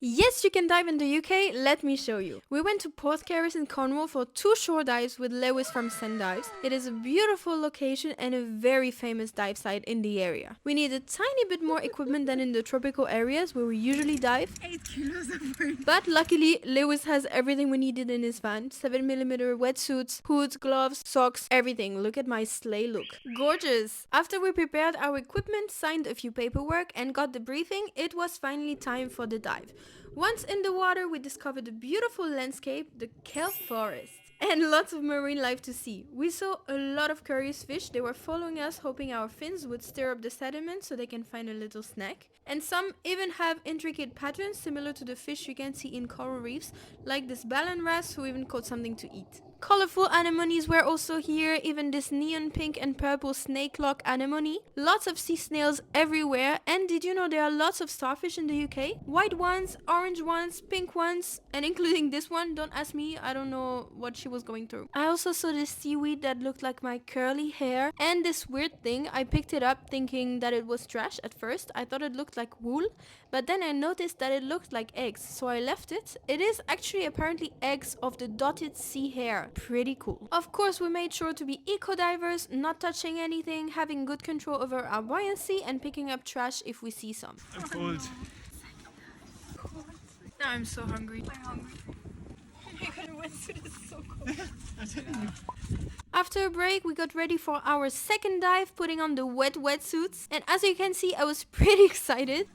Yes, you can dive in the UK, let me show you. We went to Porthcaris in Cornwall for 2 shore dives with Lewis from Sen Dives. It is a beautiful location and a very famous dive site in the area. We need a tiny bit more equipment than in the tropical areas where we usually dive. 8 kilos of weight. But luckily, Lewis has everything we needed in his van. 7mm wetsuits, hoods, gloves, socks, everything. Look at my sleigh look. Gorgeous! After we prepared our equipment, signed a few paperwork and got the briefing, it was finally time for the dive. Once in the water, we discovered a beautiful landscape, the kelp forest, and lots of marine life to see. We saw a lot of curious fish. They were following us, hoping our fins would stir up the sediment so they can find a little snack. And some even have intricate patterns similar to the fish you can see in coral reefs, like this ballan wrasse who even caught something to eat. Colorful anemones were also here, even this neon pink and purple snake lock anemone. Lots of sea snails everywhere, and did you know there are lots of starfish in the UK? White ones, orange ones, pink ones, and including this one. Don't ask me, I don't know what she was going through. I also saw this seaweed that looked like my curly hair, and this weird thing. I picked it up thinking that it was trash at first. I thought it looked like wool, but then I noticed that it looked like eggs, so I left it. It is actually apparently eggs of the dotted sea hare. Pretty cool. Of course, we made sure to be eco divers, not touching anything, having good control over our buoyancy, and picking up trash if we see some. I'm cold. Now I'm so hungry. I'm hungry. My wetsuit is so cold. I'm telling you. After a break, we got ready for our second dive, putting on the wet wetsuits. And as you can see, I was pretty excited.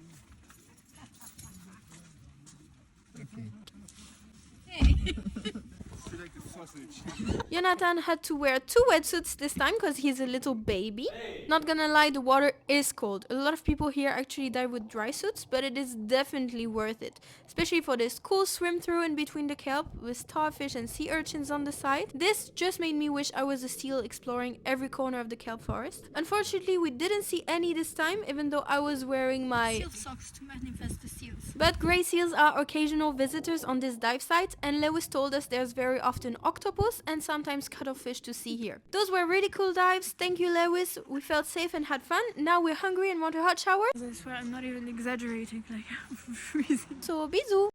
Jonathan had to wear 2 wetsuits this time because he's a little baby. Not gonna lie, the water is cold. A lot of people here actually dive with dry suits, but it is definitely worth it. Especially for this cool swim through in between the kelp with starfish and sea urchins on the side. This just made me wish I was a seal exploring every corner of the kelp forest. Unfortunately, we didn't see any this time, even though I was wearing my Seal socks to manifest the seals. But grey seals are occasional visitors on this dive site, and Lewis told us there's very often octopus and sometimes cuttlefish to see here. Those were really cool dives. Thank you, Lewis. We felt safe and had fun. Now we're hungry and want a hot shower. I swear I'm not even exaggerating. Like, I'm freezing. So, bisous!